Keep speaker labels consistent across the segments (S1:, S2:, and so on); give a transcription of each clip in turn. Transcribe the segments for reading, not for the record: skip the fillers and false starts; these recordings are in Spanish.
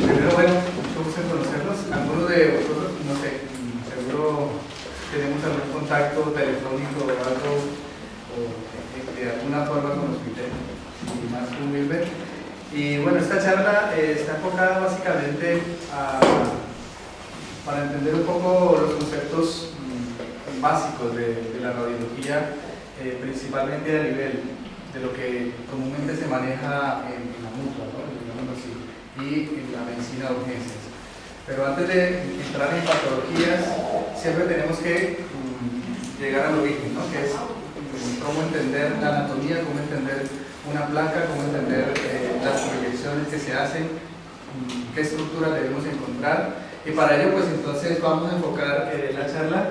S1: Primero, bueno, mucho gusto en conocerlos. Algunos de vosotros, no sé, seguro tenemos algún contacto telefónico o algo, o de alguna forma con los criterios, y más humilde. Y bueno, esta charla está enfocada básicamente para entender un poco los conceptos básicos de la radiología, principalmente a nivel de lo que comúnmente se maneja en la mutua, ¿no? Digámoslo así, y en la medicina de urgencias. Pero antes de entrar en patologías, siempre tenemos que llegar al origen, ¿no? Que es cómo entender la anatomía, cómo entender una placa, cómo entender las proyecciones que se hacen, qué estructura debemos encontrar. Y para ello, pues entonces vamos a enfocar la charla,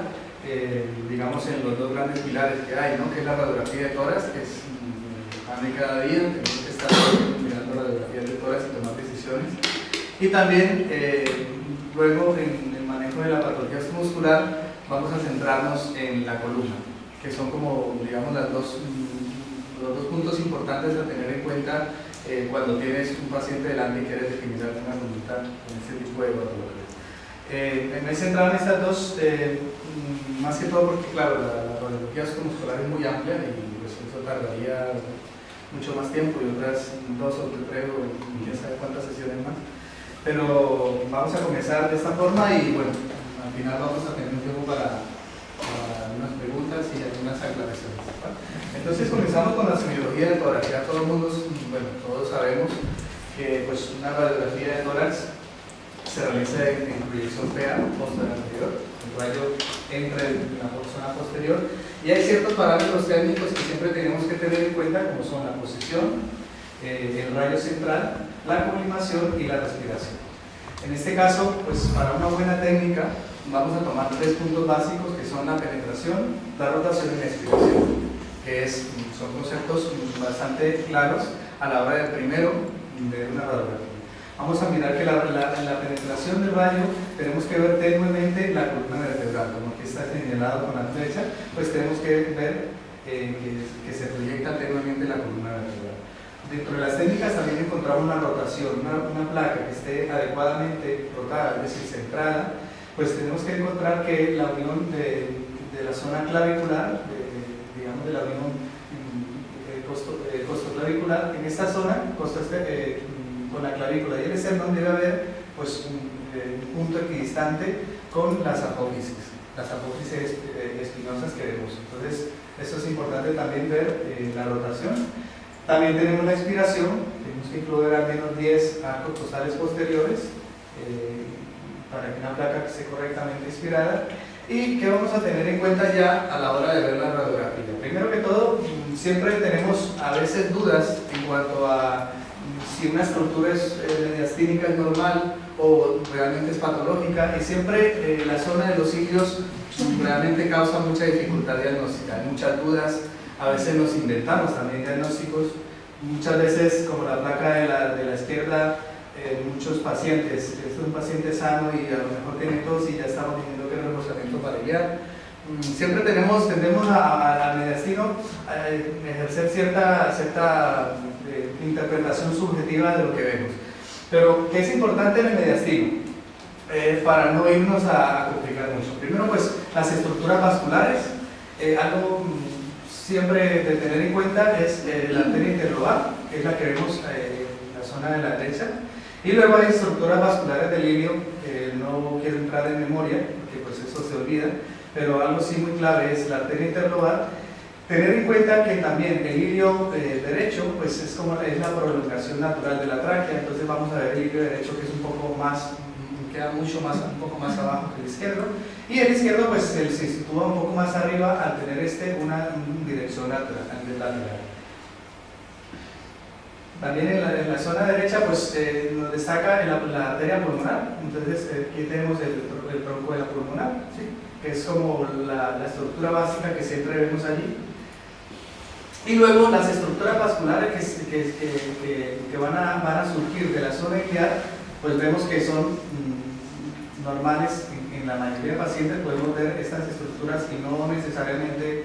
S1: digamos, en los dos grandes pilares que hay, ¿no? Que es la radiografía de tórax, que es pan de cada día, tenemos que estar mirando radiografías de tórax y tomar decisiones. Y también, luego, en el manejo de la patología muscular, vamos a centrarnos en la columna, que son como, digamos, los dos puntos importantes a tener en cuenta cuando tienes un paciente delante y quieres definir alguna conducta con este tipo de patologías. Me he centrado en estas dos, más que todo porque, claro, la radiología muscular es muy amplia y pues, eso tardaría mucho más tiempo y otras 2 o 3 o quién sabe cuántas sesiones más. Pero vamos a comenzar de esta forma y bueno, al final vamos a tener un tiempo para algunas preguntas y algunas aclaraciones, ¿vale? Entonces comenzamos con la semiología del tórax. Ya todo el mundo, bueno, todos sabemos que pues, una radiografía de tórax se realiza en proyección PA, posterior anterior, el rayo entra en la zona posterior y hay ciertos parámetros técnicos que siempre tenemos que tener en cuenta, como son la posición, el rayo central, la colimación y la respiración. En este caso, pues para una buena técnica vamos a tomar 3 puntos básicos que son la penetración, la rotación y la expiración, que son conceptos bastante claros a la hora de primero ver una radiografía. Vamos a mirar que en la penetración del rayo tenemos que ver tenuemente la columna vertebral, como aquí está señalado con la flecha, pues tenemos que ver que se proyecta tenuemente la columna vertebral. Dentro de las técnicas también encontramos una rotación, una placa que esté adecuadamente rotada, es decir, centrada, pues tenemos que encontrar que la unión de la zona clavicular, digamos de la unión costoclavicular, en esta zona, con la clavícula y el esternón debe haber pues, un punto equidistante con las apófisis espinosas que vemos. Entonces, eso es importante también ver la rotación. También tenemos la expiración, tenemos que incluir al menos 10 arcos costales posteriores para que una placa esté correctamente inspirada. ¿Y qué vamos a tener en cuenta ya a la hora de ver la radiografía? Primero que todo, siempre tenemos a veces dudas en cuanto a si una estructura mediastínica es normal o realmente es patológica, y siempre la zona de los cilios realmente causa mucha dificultad diagnóstica, hay muchas dudas, a veces nos inventamos también diagnósticos, muchas veces como la placa de la izquierda, muchos pacientes, este es un paciente sano y a lo mejor tiene tos y ya estamos diciendo que es reforzamiento parietal. Siempre tendemos al mediastino a ejercer cierta interpretación subjetiva de lo que vemos. Pero, ¿qué es importante en el mediastino? Para no irnos a complicar mucho. Primero, pues, las estructuras vasculares. Algo siempre de tener en cuenta es la arteria interlobar, que es la que vemos en la zona de la derecha. Y luego hay estructuras vasculares del ilio, que no quiero entrar en memoria, porque pues eso se olvida, pero algo sí muy clave es la arteria interlobar. Tener en cuenta que también el ilio derecho pues es la prolongación natural de la tráquea, entonces vamos a ver el ilio derecho que es un poco más, queda un poco más abajo que el izquierdo, y el izquierdo pues se sitúa un poco más arriba al tener una dirección lateral. También en la zona derecha pues, nos destaca la arteria pulmonar, entonces aquí tenemos el tronco de la pulmonar, ¿sí? Que es como la estructura básica que siempre vemos allí. Y luego las estructuras vasculares que van a surgir de la zona iliar, pues vemos que son normales en la mayoría de pacientes, podemos ver estas estructuras y no necesariamente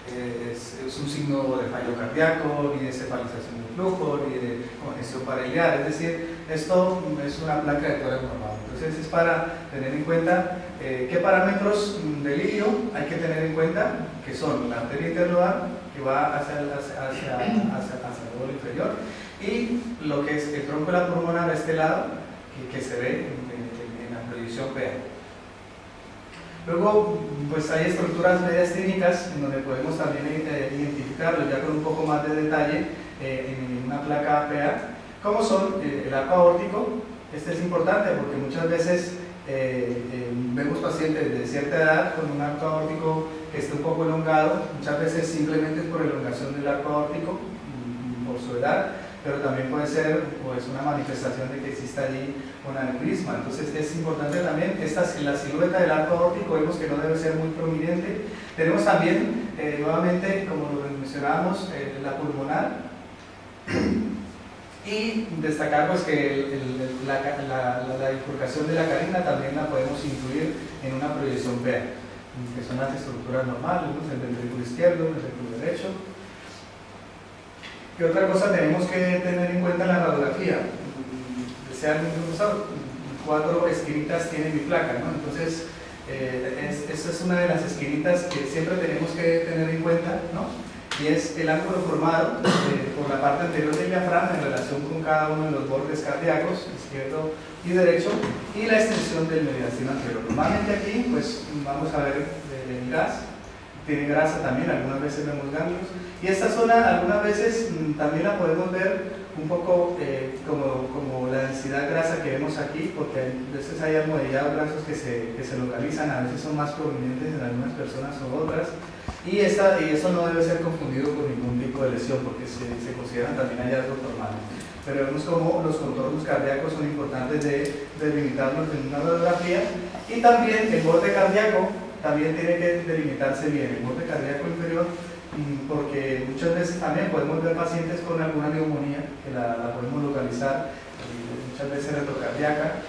S1: es un signo de fallo cardíaco, ni de cefalización del flujo, ni de congestión pariliar. Es decir, esto es una placa de tórax normal. Entonces es para tener en cuenta qué parámetros de lirio hay que tener en cuenta, que son la arteria internodal, que va hacia el bolo inferior, y lo que es el tronco de la pulmonar a este lado, que se ve en la proyección PA. Luego, pues hay estructuras mediastínicas en donde podemos también identificarlo ya con un poco más de detalle en una placa PA, como son el arco aórtico. Este es importante porque muchas veces vemos pacientes de cierta edad con un arco aórtico que esté un poco elongado, muchas veces simplemente es por elongación del arco aórtico, por su edad, pero también puede ser pues, una manifestación de que exista allí un aneurisma. Entonces es importante también, en la silueta del arco aórtico vemos que no debe ser muy prominente. Tenemos también, nuevamente, como lo mencionábamos, la pulmonar, y destacar pues, que la bifurcación de la carina también la podemos incluir en una proyección PA, que son las estructuras normales, ¿no? El ventrículo izquierdo, el ventrículo derecho. ¿Qué otra cosa tenemos que tener en cuenta en la radiografía? Desean profesor, 4 esquinitas tiene mi placa, ¿no? Entonces, esta es una de las esquinitas que siempre tenemos que tener en cuenta, ¿no? Y es el ángulo formado por la parte anterior del diafragma en relación con cada uno de los bordes cardíacos, izquierdo y derecho, y la extensión del mediastino anterior. Normalmente aquí, pues vamos a ver el gas, tiene grasa también, algunas veces vemos ganglios, y esta zona algunas veces también la podemos ver un poco como la densidad grasa que vemos aquí, porque a veces hay almohadillados grasos que se localizan, a veces son más prominentes en algunas personas o otras, y eso no debe ser confundido con ningún tipo de lesión, porque se consideran también hallazgos normales. Pero vemos como los contornos cardíacos son importantes de delimitarlos en una radiografía, y también el borde cardíaco también tiene que delimitarse bien, el borde cardíaco inferior, porque muchas veces también podemos ver pacientes con alguna neumonía, que la podemos localizar, muchas veces retrocardíaca,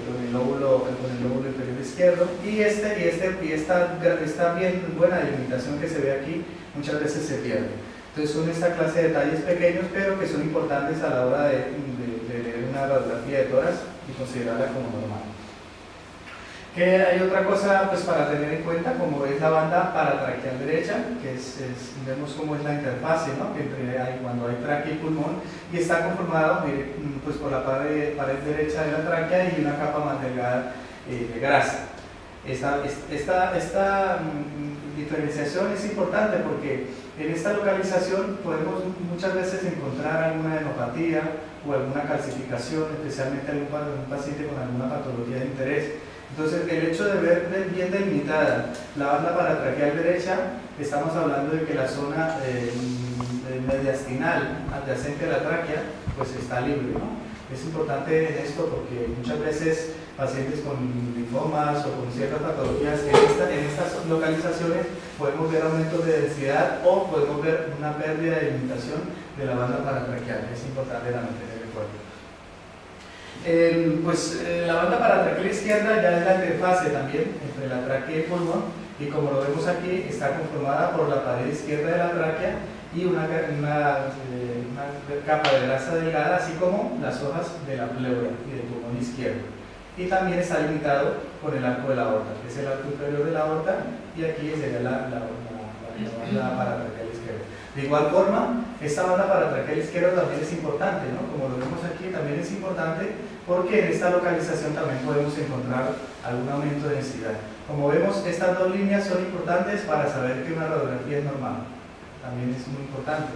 S1: con el lóbulo inferior izquierdo, y esta bien buena delimitación que se ve aquí, muchas veces se pierde. Entonces son esta clase de detalles pequeños, pero que son importantes a la hora de leer una radiografía de tórax y considerarla como normal. Que hay otra cosa pues, para tener en cuenta, como es la banda paratraqueal derecha, que vemos cómo es la interfase, ¿no? Que cuando hay tráquea y pulmón, y está conformado pues, por la pared derecha de la tráquea y una capa más delgada de grasa. Esta diferenciación es importante porque en esta localización podemos muchas veces encontrar alguna adenopatía o alguna calcificación, especialmente en un paciente con alguna patología de interés. Entonces, el hecho de ver bien delimitada la banda paratraqueal derecha, estamos hablando de que la zona mediastinal adyacente a la tráquea pues está libre, ¿no? Es importante esto porque muchas veces pacientes con linfomas o con ciertas patologías en estas localizaciones podemos ver aumentos de densidad o podemos ver una pérdida de delimitación de la banda paratraqueal. Es importante también tener en cuenta. La banda paratraqueal izquierda ya es la interfase también entre la tráquea y el pulmón, y como lo vemos aquí está conformada por la pared izquierda de la tráquea y una capa de grasa delgada, así como las hojas de la pleura y del pulmón izquierdo, y también está limitado por el arco de la aorta, que es el arco inferior de la aorta, y aquí sería la banda paratraqueal izquierda. De igual forma, esta banda paratraqueal izquierda también es importante, ¿no? Como lo vemos aquí, también es importante porque en esta localización también podemos encontrar algún aumento de densidad. Como vemos, estas dos líneas son importantes para saber que una radiografía es normal. También es muy importante.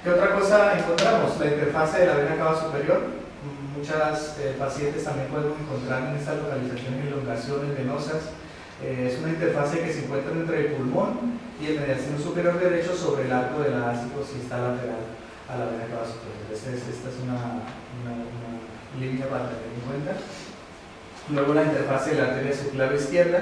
S1: ¿Qué otra cosa encontramos? La interfase de la vena cava superior. Muchas pacientes también podemos encontrar en esta localización elongaciones venosas. Es una interfase que se encuentra entre el pulmón y el mediastino superior derecho sobre el arco del ácido si está lateral a la vena cava superior. Esta es una línea para tener en cuenta. Luego la interfase de la arteria subclavia izquierda,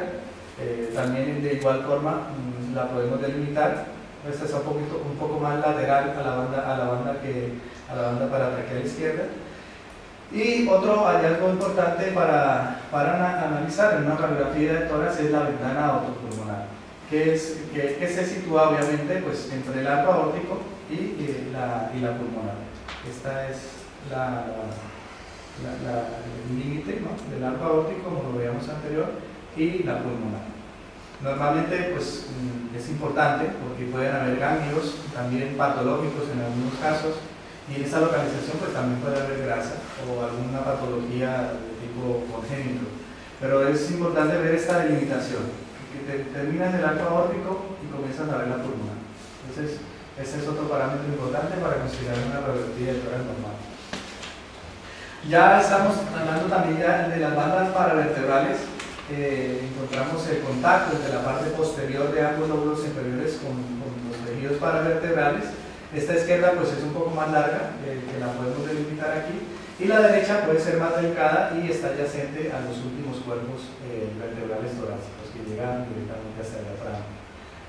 S1: también de igual forma la podemos delimitar. Esta es un poco más lateral a la banda paratraqueal izquierda. Y otro hallazgo importante para analizar en una radiografía de tórax es la ventana autopulmonar. que se sitúa obviamente pues, entre el arco aórtico y la pulmonar. Esta es el límite, ¿no?, del arco aórtico, como lo veíamos anterior, y la pulmonar. Normalmente pues, es importante porque pueden haber ganglios también patológicos en algunos casos, y en esta localización pues, también puede haber grasa o alguna patología de tipo congénito. Pero es importante ver esta delimitación, que terminas el arco aórtico y comienzas a ver la pulmonar. Entonces, ese es otro parámetro importante para considerar una radiografía de tórax normal. Ya estamos hablando también ya de las bandas paravertebrales. Encontramos el contacto entre la parte posterior de ambos lóbulos inferiores con los tejidos paravertebrales. Esta izquierda pues es un poco más larga, que la podemos delimitar aquí, y la derecha puede ser más delgada y está adyacente a los últimos cuerpos vertebrales torácicos que llegan directamente hasta el diafragma.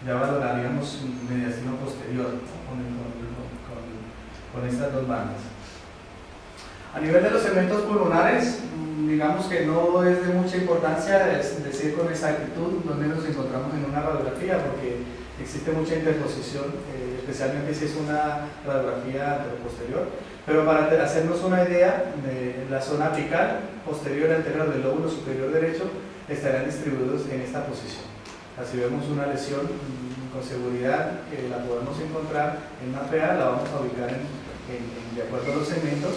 S1: Ya valoraríamos mediastino posterior, ¿no?, con estas dos bandas. A nivel de los segmentos pulmonares, digamos que no es de mucha importancia decir con exactitud dónde nos encontramos en una radiografía, porque existe mucha interposición, especialmente si es una radiografía anteroposterior, pero para hacernos una idea, de la zona apical, posterior y anterior del lóbulo superior derecho estarán distribuidos en esta posición. Así vemos una lesión con seguridad que la podemos encontrar en una PA, la vamos a ubicar de acuerdo a los segmentos,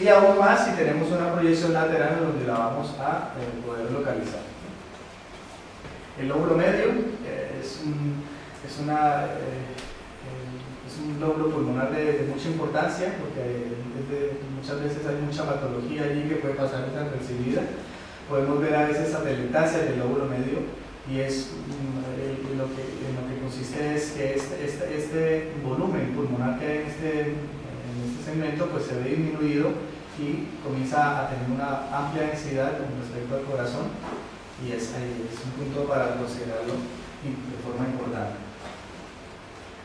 S1: y aún más si tenemos una proyección lateral en donde la vamos a poder localizar. El lóbulo medio es un lóbulo pulmonar de mucha importancia, porque muchas veces hay mucha patología allí que puede pasar desapercibida. Podemos ver a veces satelitasia del lóbulo medio, y es en lo que consiste es que este volumen pulmonar que hay en este segmento pues se ve disminuido y comienza a tener una amplia densidad con respecto al corazón, y es un punto para considerarlo de forma importante.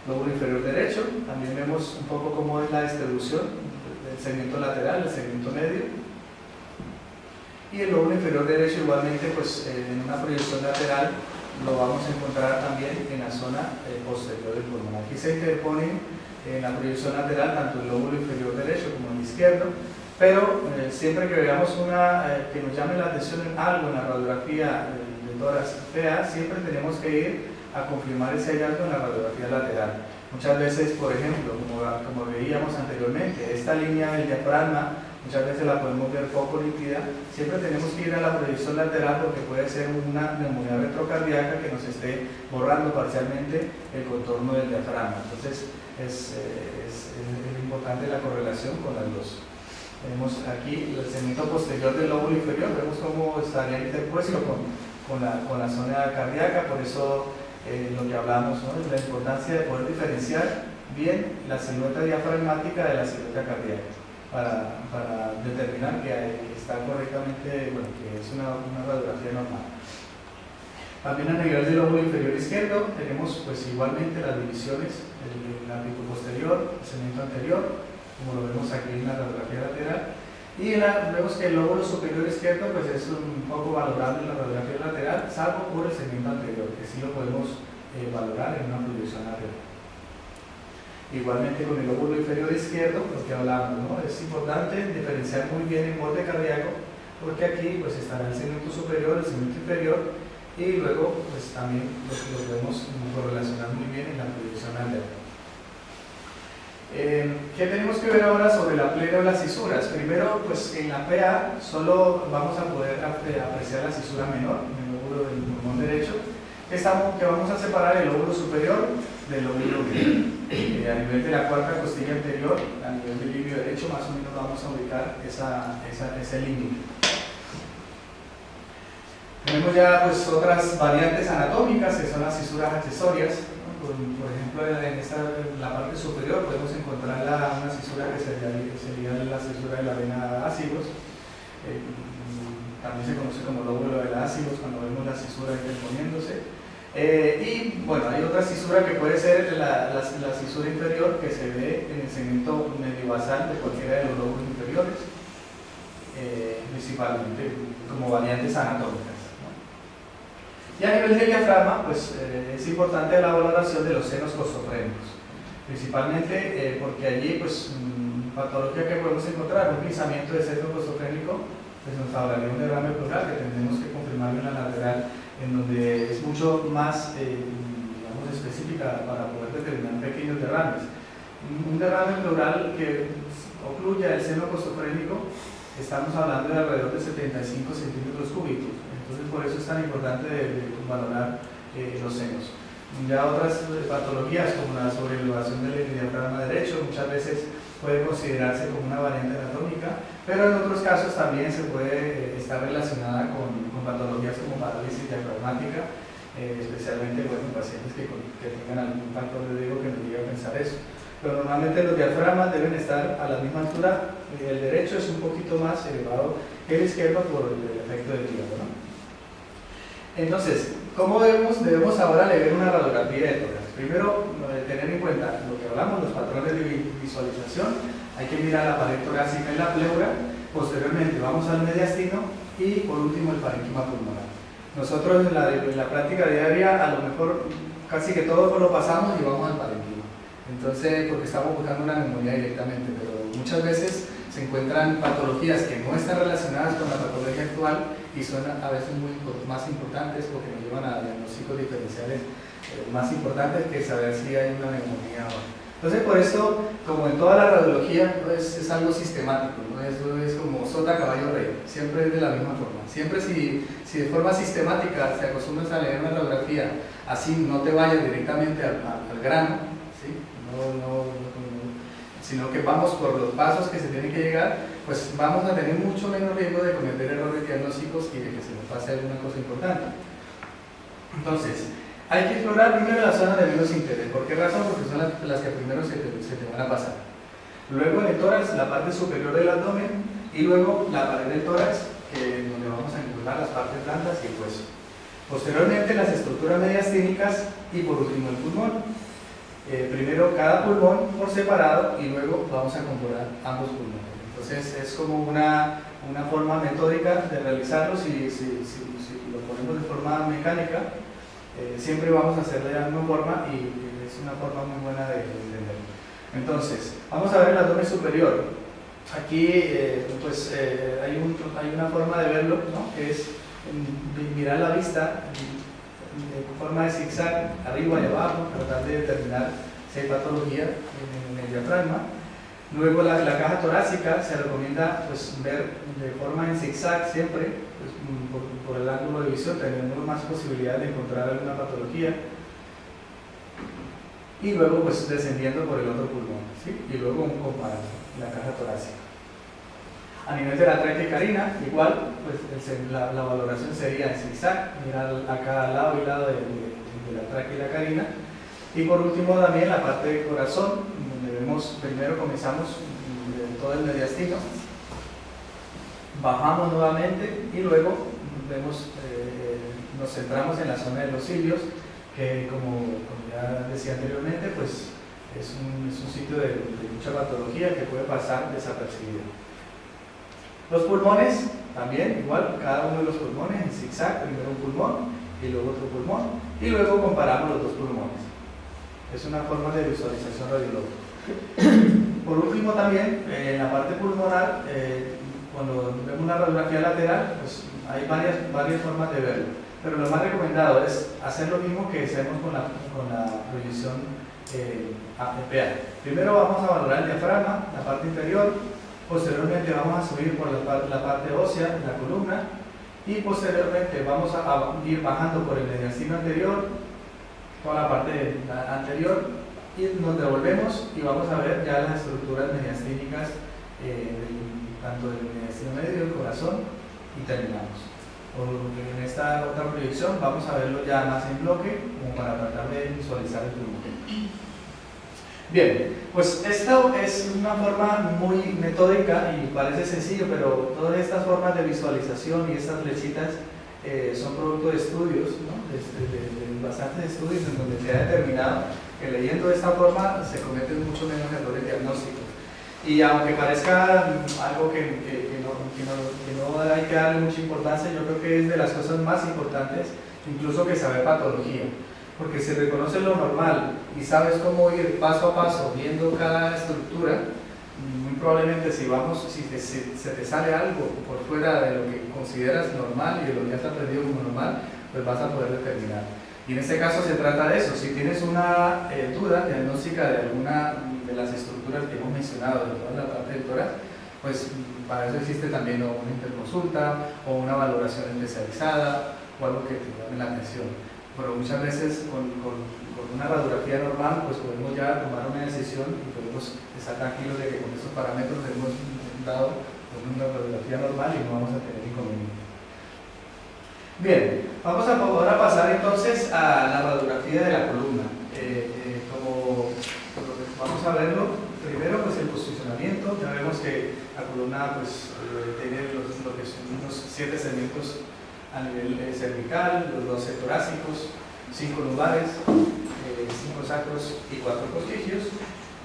S1: Lóbulo inferior derecho, también vemos un poco cómo es la distribución del segmento lateral, del segmento medio, y el lóbulo inferior derecho igualmente pues en una proyección lateral lo vamos a encontrar también en la zona posterior del pulmón. Aquí se interponen en la proyección lateral tanto el lóbulo inferior derecho como el izquierdo, pero siempre que veamos que nos llame la atención en algo en la radiografía de tórax PA, siempre tenemos que ir a confirmar ese hallazgo en la radiografía lateral. Muchas veces, por ejemplo, como veíamos anteriormente, esta línea del diafragma muchas veces la podemos ver poco nítida. Siempre tenemos que ir a la proyección lateral porque puede ser una neumonía retrocardíaca que nos esté borrando parcialmente el contorno del diafragma. Entonces es importante la correlación con las dos. Vemos aquí el segmento posterior del lóbulo inferior, vemos cómo estaría interpuesto con la zona cardíaca. Por eso lo que hablamos, ¿no?, es la importancia de poder diferenciar bien la silueta diafragmática de la silueta cardíaca para determinar que está correctamente, bueno, que es una radiografía normal. También a nivel del lóbulo inferior izquierdo tenemos pues igualmente las divisiones, el ápico posterior, el segmento anterior, como lo vemos aquí en la radiografía lateral, y vemos que el lóbulo superior izquierdo pues es un poco valorable en la radiografía lateral, salvo por el segmento anterior, que sí lo podemos valorar en una proyección lateral. Igualmente con el lóbulo inferior izquierdo, lo que hablamos, ¿no?, es importante diferenciar muy bien el borde cardíaco, porque aquí pues estará el segmento superior, el segmento inferior, y luego pues también lo podemos correlacionar muy bien en la proyección lateral. ¿Qué tenemos que ver ahora sobre la plena o las cisuras? Primero, pues en la PA solo vamos a poder apreciar la cisura menor en el lóbulo del pulmón derecho, que vamos a separar el lóbulo superior del lóbulo medio. A nivel de la cuarta costilla anterior, a nivel del límite derecho, más o menos vamos a ubicar ese límite. Tenemos ya pues otras variantes anatómicas que son las cisuras accesorias, ¿no? Por ejemplo, en la parte superior podemos encontrar una cisura que sería la cisura de la vena ácidos. También se conoce como lóbulo de ácidos cuando vemos la cisura interponiéndose. Y bueno, hay otra cisura que puede ser la cisura inferior, que se ve en el segmento medio basal de cualquiera de los lóbulos inferiores, principalmente como variantes anatómicas, ¿no? Y a nivel de diafragma, pues es importante la valoración de los senos costofrénicos, principalmente porque allí, pues, patología que podemos encontrar, un pinzamiento de seno costofrénico, pues nos hablaría de un derrame pleural que tendremos que confirmarlo en la lateral, en donde es mucho más, digamos, específica para poder determinar pequeños derrames. Un derrame pleural que ocluya el seno costofrénico, estamos hablando de alrededor de 75 centímetros cúbicos. Entonces, por eso es tan importante de valorar los senos. Ya otras patologías como la sobreelevación del diafragma derecho muchas veces puede considerarse como una variante anatómica, pero en otros casos también se puede estar relacionada con patologías como parálisis diafragmática, especialmente en pacientes que tengan algún factor de riesgo que nos llegue a pensar eso. Pero normalmente los diafragmas deben estar a la misma altura. El derecho es un poquito más elevado que el izquierdo por el efecto del hígado, ¿no? Entonces, ¿cómo debemos ahora leer una radiografía de tórax? Primero, tener en cuenta lo que hablamos, los patrones de visualización. Hay que mirar la pared torácica y la pleura. Posteriormente vamos al mediastino y por último el parénquima pulmonar. Nosotros en la práctica diaria a lo mejor casi que todo lo pasamos y vamos al parénquima. Entonces, porque estamos buscando una neumonía directamente, pero muchas veces se encuentran patologías que no están relacionadas con la patología actual y son a veces más importantes porque nos llevan a diagnósticos diferenciales más importantes que saber si hay una neumonía o no. Entonces, por eso, como en toda la radiología, es algo sistemático, ¿no? Eso es como sota, caballo, rey, siempre es de la misma forma. Siempre si de forma sistemática te acostumbras a leer una radiografía, así no te vayas directamente al grano, ¿sí? Sino que vamos por los pasos que se tienen que llegar, pues vamos a tener mucho menos riesgo de cometer errores diagnósticos y de que se nos pase alguna cosa importante. Entonces, hay que explorar primero las zonas de menos interés. ¿Por qué razón? Porque son las que primero se te van a pasar. Luego en el tórax, la parte superior del abdomen, y luego la pared del tórax, donde vamos a encontrar las partes blandas y el hueso. Posteriormente las estructuras mediastínicas y por último el pulmón. Primero cada pulmón por separado y luego vamos a comprobar ambos pulmones. Entonces es como una forma metódica de realizarlo. Si lo ponemos de forma mecánica, siempre vamos a hacerlo de la misma forma y es una forma muy buena de entenderlo. Entonces, vamos a ver el abdomen superior. Aquí hay una forma de verlo, ¿no? Que es mirar la vista de forma de zigzag, arriba y abajo, tratar de determinar si hay patología en el diafragma. Luego la caja torácica se recomienda pues, ver de forma en zigzag siempre, pues, por el ángulo de visión tenemos más posibilidad de encontrar alguna patología. Y luego pues descendiendo por el otro pulmón, ¿sí? Y luego comparando la caja torácica. A nivel de la tráquea y carina, igual, pues la valoración sería en zigzag, mirar a cada lado y lado de la tráquea y la carina. Y por último también la parte del corazón, donde vemos, primero comenzamos todo el mediastino, bajamos nuevamente y luego vemos, nos centramos en la zona de los cilios, que como ya decía anteriormente, pues es un sitio de mucha patología que puede pasar desapercibido. Los pulmones, también igual, cada uno de los pulmones en zigzag, primero un pulmón y luego otro pulmón, y luego comparamos los dos pulmones. Es una forma de visualización radiológica. Por último también, en la parte pulmonar, cuando vemos una radiografía lateral, pues hay varias formas de verlo, pero lo más recomendado es hacer lo mismo que hacemos con la proyección APPA. Primero vamos a valorar el diafragma, la parte inferior. Posteriormente vamos a subir por la parte ósea, la columna, y posteriormente vamos a ir bajando por el mediastino anterior, toda la parte anterior, y nos devolvemos y vamos a ver ya las estructuras mediastínicas, tanto del mediastino medio, del corazón, y terminamos. En esta otra proyección vamos a verlo ya más en bloque, como para tratar de visualizar el pulmón. Bien, pues esto es una forma muy metódica y parece sencillo, pero todas estas formas de visualización y estas flechitas son producto de estudios, ¿no? de bastantes estudios en donde se ha determinado que leyendo de esta forma se cometen mucho menos errores diagnósticos. Y aunque parezca algo que no hay que darle mucha importancia, yo creo que es de las cosas más importantes incluso que saber patología, porque si reconoces lo normal y sabes cómo ir paso a paso viendo cada estructura, muy probablemente si se te sale algo por fuera de lo que consideras normal y de lo que has aprendido como normal, pues vas a poder determinar. Y en este caso se trata de eso. Si tienes una duda diagnóstica de alguna de las estructuras que hemos mencionado de toda la parte del tórax, pues para eso existe también o una interconsulta o una valoración especializada o algo que te llame la atención. Pero muchas veces con una radiografía normal pues podemos ya tomar una decisión y podemos estar tranquilos de que con estos parámetros hemos dado una radiografía normal y no vamos a tener inconveniente. Bien, vamos a ahora pasar entonces a la radiografía de la columna. Vamos a verlo, primero pues el posicionamiento. Ya vemos que la columna pues tiene lo que son unos 7 segmentos a nivel cervical, los 12 torácicos, 5 lumbares, 5 sacros y 4 costillos.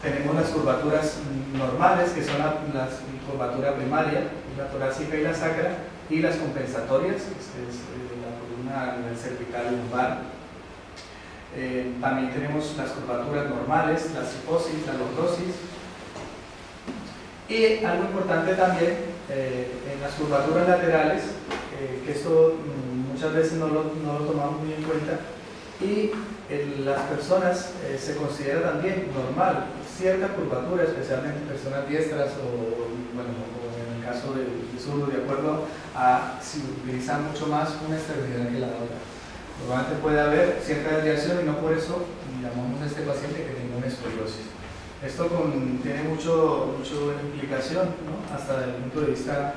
S1: Tenemos las curvaturas normales, que son la curvatura primaria, la torácica y la sacra, y las compensatorias, que es la columna a nivel cervical y lumbar. También tenemos las curvaturas normales, la cifosis, la lordosis. Y algo importante también, en las curvaturas laterales, que esto muchas veces no lo tomamos muy en cuenta, y las personas se considera también normal cierta curvatura, especialmente en personas diestras o en el caso de zurdo, de acuerdo a si utilizan mucho más una extremidad que la otra. Normalmente puede haber cierta desviación y no por eso llamamos a este paciente que tenga una escoliosis. Esto tiene mucho implicación, ¿no? Hasta desde el punto de vista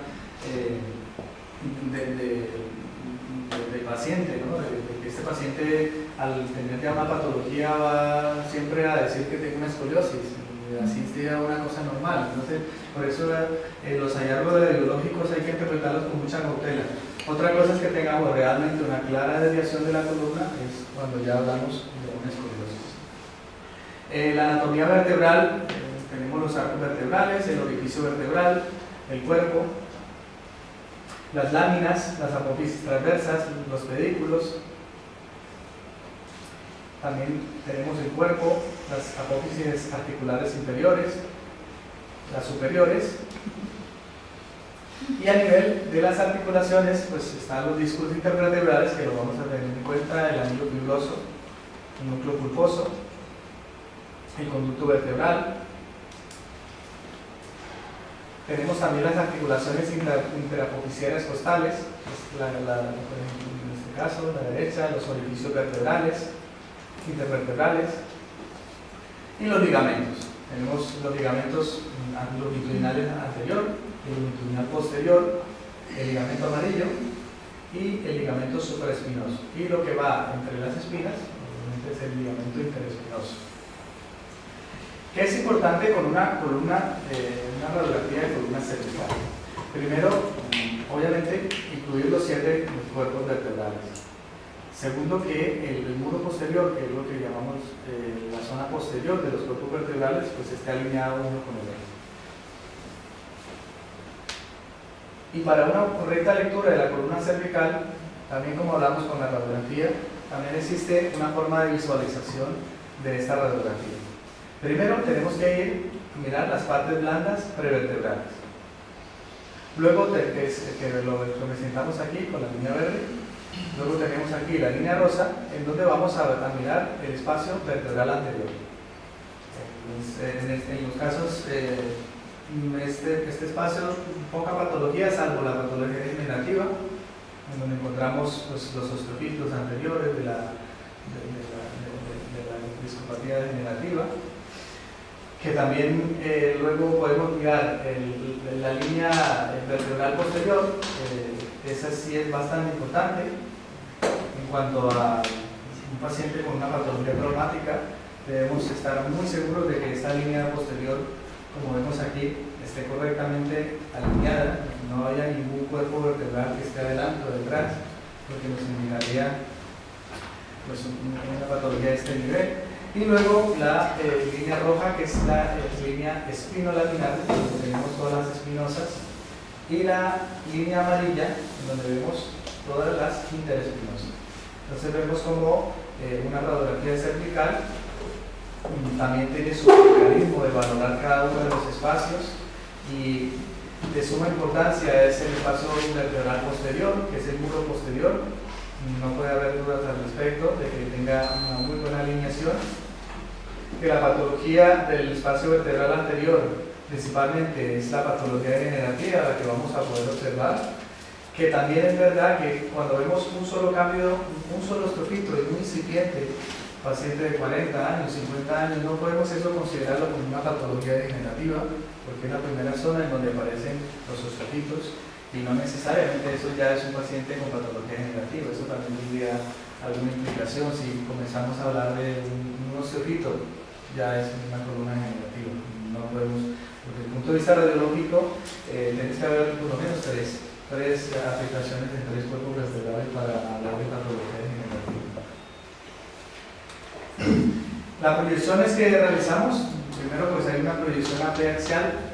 S1: del paciente, ¿no? De que este paciente al tener ya una patología va siempre a decir que tiene una escoliosis, así sea una cosa normal. Entonces, por eso los hallazgos radiológicos hay que interpretarlos con mucha cautela. Otra cosa es que tengamos realmente una clara desviación de la columna, es cuando ya hablamos de una escoliosis. La anatomía vertebral, tenemos los arcos vertebrales, el orificio vertebral, el cuerpo, las láminas, las apófisis transversas, los pedículos. También tenemos el cuerpo, las apófisis articulares inferiores, las superiores. Y a nivel de las articulaciones, pues están los discos intervertebrales, que lo vamos a tener en cuenta, el anillo fibroso, el núcleo pulposo, el conducto vertebral. Tenemos también las articulaciones interapofisiarias costales, en este caso, la derecha, los orificios vertebrales, intervertebrales, y los ligamentos. Tenemos los ligamentos longitudinales anterior, el longitudinal posterior, el ligamento amarillo y el ligamento supraespinoso. Y lo que va entre las espinas, obviamente, es el ligamento interespinoso. ¿Qué es importante con una columna, una radiografía de columna cervical? Primero, obviamente, incluir los 7 cuerpos vertebrales. Segundo, que el muro posterior, que es lo que llamamos la zona posterior de los cuerpos vertebrales, pues esté alineado uno con el otro. Y para una correcta lectura de la columna cervical, también como hablamos con la radiografía, también existe una forma de visualización de esta radiografía. Primero tenemos que ir a mirar las partes blandas prevertebrales. Luego, que lo representamos aquí con la línea verde. Luego tenemos aquí la línea rosa, en donde vamos a mirar el espacio vertebral anterior. En los casos, este espacio, poca patología, salvo la patología degenerativa, en donde encontramos los osteofitos anteriores de la discopatía degenerativa, que también luego podemos mirar la línea vertebral posterior. Esa sí es bastante importante en cuanto a un paciente con una patología traumática. Debemos estar muy seguros de que esta línea posterior, como vemos aquí, esté correctamente alineada, no haya ningún cuerpo vertebral que esté adelante o detrás, porque nos indicaría pues, una patología de este nivel. Y luego la línea roja, que es la línea espinolaminar, donde tenemos todas las espinosas, y la línea amarilla, donde vemos todas las interespinosas. Entonces vemos como una radiografía cervical también tiene su mecanismo de valorar cada uno de los espacios, y de suma importancia es el espacio vertebral posterior, que es el muro posterior. No puede haber dudas al respecto de que tenga una muy buena alineación, que la patología del espacio vertebral anterior principalmente es la patología degenerativa, la que vamos a poder observar, que también es verdad que cuando vemos un solo cambio, un solo estrofito y muy incipiente, paciente de 40 años, 50 años, no podemos eso considerarlo como una patología degenerativa, porque es la primera zona en donde aparecen los ostrofitos, y no necesariamente eso ya es un paciente con patología degenerativa. Eso también tendría alguna implicación si comenzamos a hablar de un osteofito, ya es una columna degenerativa. No podemos, desde el punto de vista radiológico, tienes que haber por lo menos tres afectaciones en tres cuerpos vertebrales para hablar de patología degenerativa. Las proyecciones que realizamos, primero pues hay una proyección axial,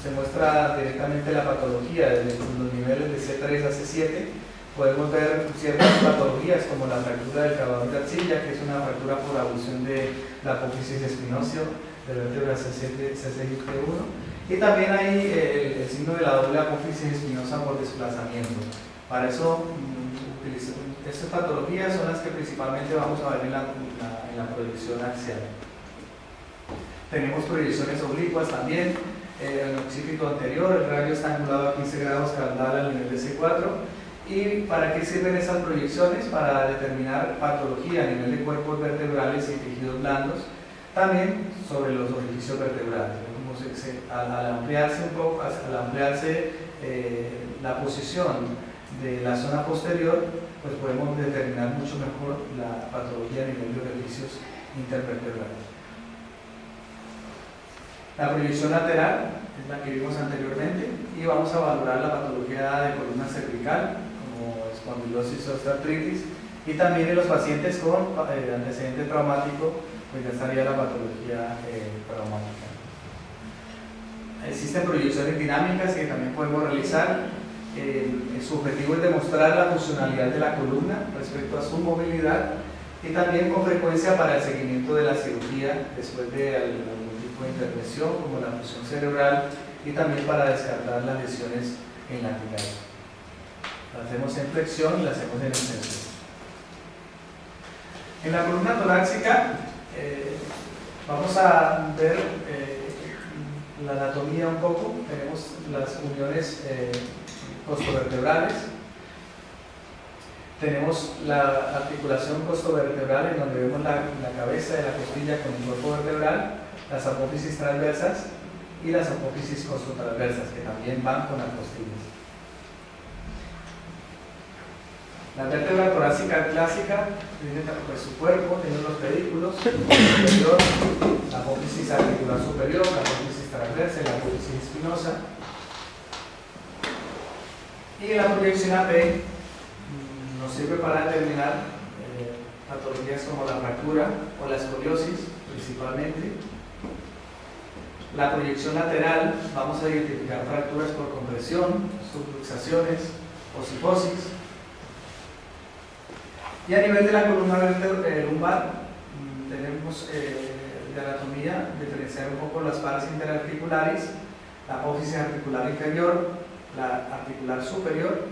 S1: se muestra directamente la patología desde los niveles de C3 a C7. Podemos ver ciertas patologías como la fractura del cavador de arcilla, que es una fractura por abulsión de la apófisis espinoso de la vértebra C6 y T1, y también hay el signo de la doble apófisis espinosa por desplazamiento. Para eso, estas patologías son las que principalmente vamos a ver en la proyección axial. Tenemos proyecciones oblicuas también. En el occipito anterior, el radio está angulado a 15 grados cardinal al nivel de C4. ¿Y para qué sirven esas proyecciones? Para determinar patología a nivel de cuerpos vertebrales y tejidos blandos, también sobre los orificios vertebrales. Al ampliarse un poco, al ampliarse la posición de la zona posterior, pues podemos determinar mucho mejor la patología a nivel de orificios intervertebrales. La proyección lateral es la que vimos anteriormente, y vamos a valorar la patología de columna cervical como espondilosis o osteoartritis, y también en los pacientes con antecedente traumático, pues ya estaría la patología traumática. Existen proyecciones dinámicas que también podemos realizar. Su objetivo es demostrar la funcionalidad de la columna respecto a su movilidad, y también con frecuencia para el seguimiento de la cirugía después de algún tipo de intervención como la fusión cerebral, y también para descartar las lesiones en laterales. La hacemos en flexión y la hacemos en extensión. En la columna torácica vamos a ver la anatomía un poco. Tenemos las uniones costovertebrales. Tenemos la articulación costovertebral, en donde vemos la cabeza de la costilla con el cuerpo vertebral, las apófisis transversas y las apófisis costotransversas, que también van con las costillas. La vértebra torácica clásica tiene pues, su cuerpo, tiene los pedículos, superior, la apófisis articular superior, la apófisis transversa y la apófisis espinosa. Y la proyección AP nos sirve para determinar patologías como la fractura o la escoliosis principalmente. La proyección lateral, vamos a identificar fracturas por compresión, subluxaciones o cifosis. Y a nivel de la columna lumbar, tenemos de anatomía diferenciar un poco las pares interarticulares, la apófisis articular inferior, la articular superior,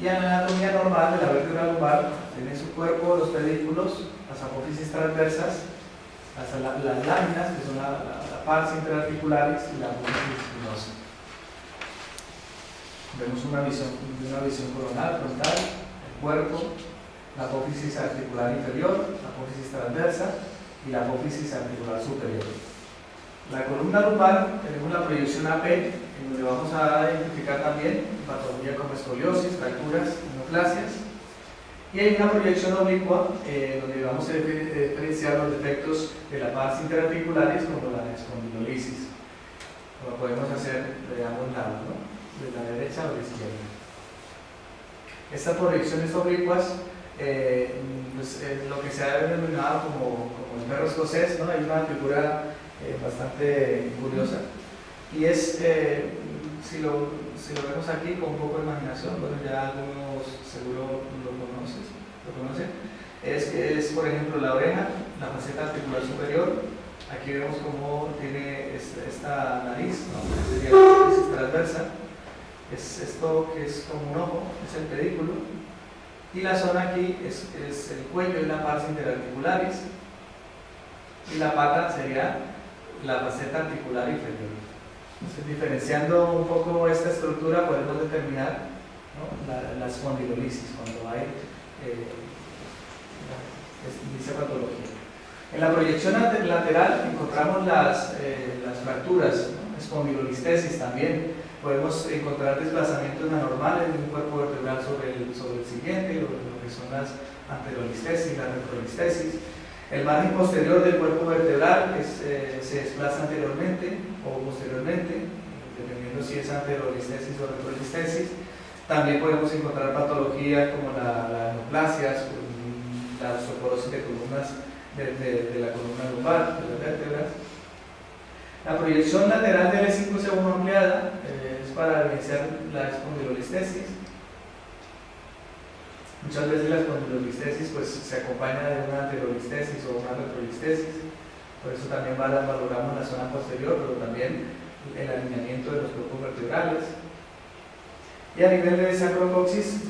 S1: y en la anatomía normal de la vértebra lumbar tiene su cuerpo, los pedículos, las apófisis transversas, las láminas, que son la pars interarticulares, y la apófisis espinosa. Vemos una visión coronal, frontal, el cuerpo, la apófisis articular inferior, la apófisis transversa y la apófisis articular superior. La columna lumbar tenemos la proyección AP, en donde vamos a identificar también patología como escoliosis, fracturas, neoplasias. Y hay una proyección oblicua donde vamos a diferenciar los defectos de la pars interarticulares como la espondilolisis. Lo podemos hacer de ambos lados, ¿no? De la derecha o de la izquierda. Estas proyecciones oblicuas pues, lo que se ha denominado como el perro escocés, ¿no? Hay una figura bastante curiosa, y es si lo vemos aquí con un poco de imaginación, bueno, ya algunos seguro lo conocen, es por ejemplo la oreja, la faceta articular superior. Aquí vemos cómo tiene esta nariz, ¿no? Que sería la nariz transversa. Es esto que es como un ojo, es el pedículo. Y la zona aquí es el cuello y la pars interarticularis. Y la pata sería la faceta articular inferior. Entonces, diferenciando un poco esta estructura, podemos determinar, ¿no?, la espondilolisis, cuando hay dice patología. En la proyección lateral encontramos las fracturas, ¿no?, espondilolistesis también. Podemos encontrar desplazamientos anormales de un cuerpo vertebral sobre el siguiente, lo que son las anterolistesis, la retrolistesis. El margen posterior del cuerpo vertebral se desplaza anteriormente o posteriormente, dependiendo si es anterolistesis o retrolistesis. También podemos encontrar patologías como la neoplasias, la osteoporosis de columnas de la columna lumbar, de las vértebras. La proyección lateral del E5C1 ampliada es para evidenciar la espondilolistesis. Muchas veces la espondilolistesis pues, se acompaña de una anterolistesis o una retrolistesis, por eso también valoramos la zona posterior, pero también el alineamiento de los cuerpos vertebrales. Y a nivel de sacrocoxis,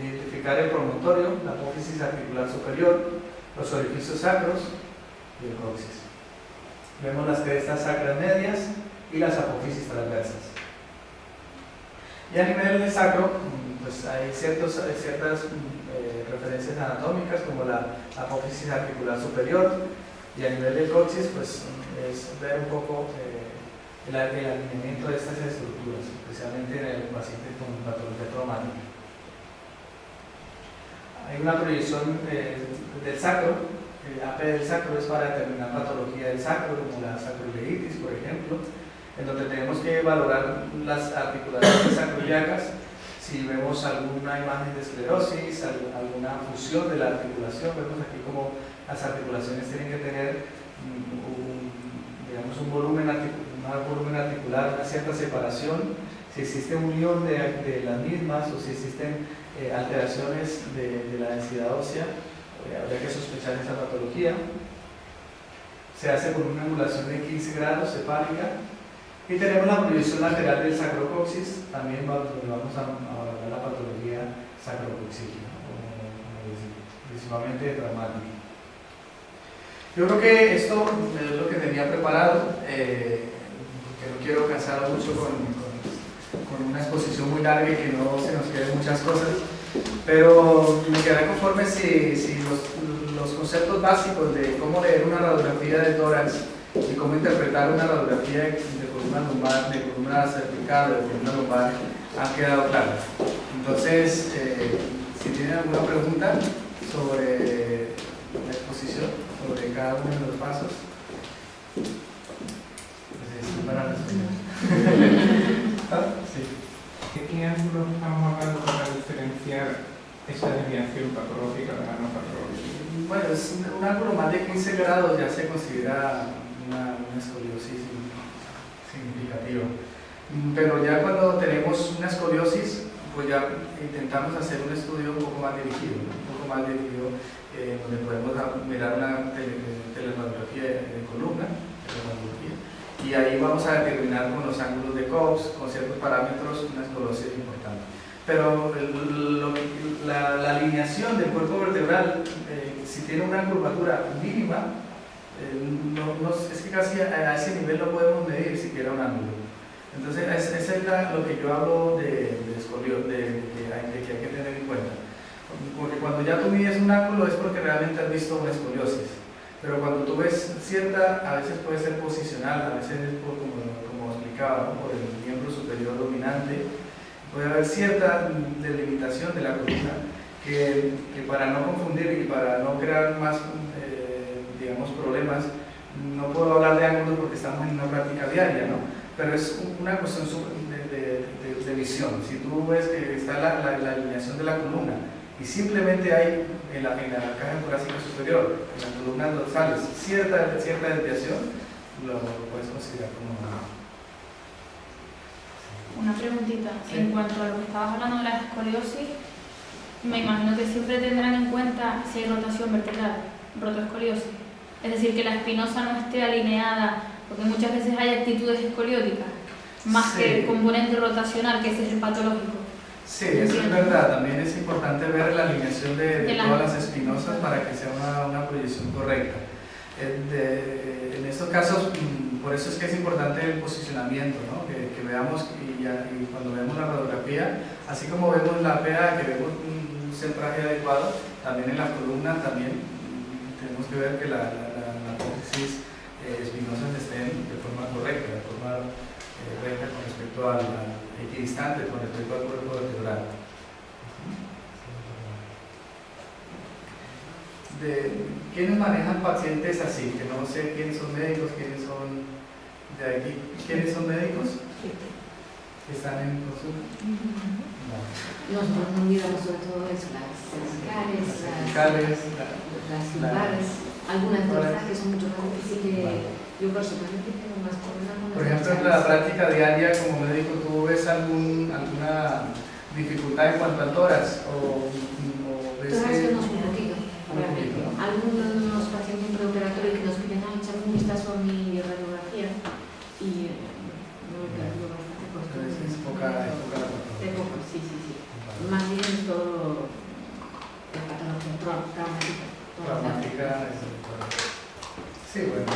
S1: identificar el promontorio, la apófisis articular superior, los orificios sacros y el coxis. Vemos las crestas sacras medias y las apófisis transversas. Y a nivel de sacro, pues hay ciertas referencias anatómicas como la apófisis articular superior, y a nivel del coxis pues es ver un poco el alineamiento de estas estructuras, especialmente en el paciente con patología traumática. Hay una proyección del sacro. El AP del sacro es para determinar patología del sacro, como la sacroileitis, por ejemplo, en donde tenemos que valorar las articulaciones sacroiliacas, si vemos alguna imagen de esclerosis, alguna fusión de la articulación. Vemos aquí como las articulaciones tienen que tener un volumen articular, una cierta separación, si existe unión de las mismas o si existen alteraciones de la densidad ósea, habría que sospechar esa patología. Se hace con una angulación de 15 grados cepálica. Y tenemos la proyección lateral del sacrocoxis, también vamos a valorar la patología sacrocoxígea, principalmente traumática. Yo creo que esto es lo que tenía preparado, porque no quiero cansar mucho con una exposición muy larga y que no se nos queden muchas cosas, pero me quedaré conforme si los conceptos básicos de cómo leer una radiografía de tórax y cómo interpretar una radiografía de columna lumbar, de columna cervical, de columna lumbar, han quedado claros. Entonces, si tienen alguna pregunta sobre la exposición, sobre cada uno de los pasos, pues para responder. Sí.
S2: ¿De qué ángulos estamos hablando para diferenciar esa desviación patológica de la no patológica?
S1: Bueno, es un ángulo más de 15 grados ya se considera una escoliosis significativa. Pero ya cuando tenemos una escoliosis, pues ya intentamos hacer un estudio un poco más dirigido, donde podemos mirar una teleradiografía de columna, y ahí vamos a determinar con los ángulos de Cox, con ciertos parámetros, una escoliosis importante. Pero la alineación del cuerpo vertebral, si tiene una curvatura mínima, es que casi a ese nivel no podemos medir siquiera un ángulo. Entonces, eso es lo que yo hablo de que hay que tener en cuenta. Porque cuando ya tú mides un ángulo es porque realmente has visto una escoliosis. Pero cuando tú ves cierta, a veces puede ser posicional, a veces es como explicaba, ¿no?, por el miembro superior dominante, puede haber cierta delimitación de la columna que para no confundir y para no crear más problemas, no puedo hablar de ángulos porque estamos en una práctica diaria, ¿no? Pero es una cuestión de visión. Si tú ves que está la alineación de la columna y simplemente hay en la caja torácica superior, en las columnas dorsales, cierta desviación, lo puedes considerar como
S3: una preguntita.
S1: Sí.
S3: En cuanto a lo que estabas hablando de la escoliosis, me imagino que siempre tendrán en cuenta si hay rotación vertebral, rotoescoliosis. Es decir, que la espinosa no esté alineada, porque muchas veces hay actitudes escolióticas, más
S1: Sí.
S3: que el componente rotacional, que ese es el patológico.
S1: Sí, eso es verdad. También es importante ver la alineación de todas las espinosas para que sea una proyección correcta. En estos casos, por eso es que es importante el posicionamiento, ¿no? Que veamos y cuando vemos la radiografía, así como vemos la PA, que vemos un centraje adecuado, también en la columna también tenemos que ver que la apófisis espinosas estén de forma correcta, de forma recta con respecto al equidistante, con respecto al cuerpo vertebral. ¿Quiénes manejan pacientes así? Que no sé quiénes son médicos, quiénes son de aquí. ¿Quiénes son médicos? Que están en consulta.
S4: Nosotros no olvidamos sobre todo eso, las cervicales, las lumbares, algunas de verdad que son mucho más difíciles. Yo personalmente tengo más problemas con las
S1: Por ejemplo, en la práctica diaria como médico, ¿tú ves alguna dificultad en cuanto al tórax? ¿O ves
S4: tórax
S1: que...
S4: nos un poquito. Algunos pacientes preoperatorios que nos piden echar un vistazo a mi radiografía y no me quedo bastante
S1: Entonces es poca la patología.
S4: poco, sí. Más bien es todo la patología traumática.
S1: Traumática, sí, bueno.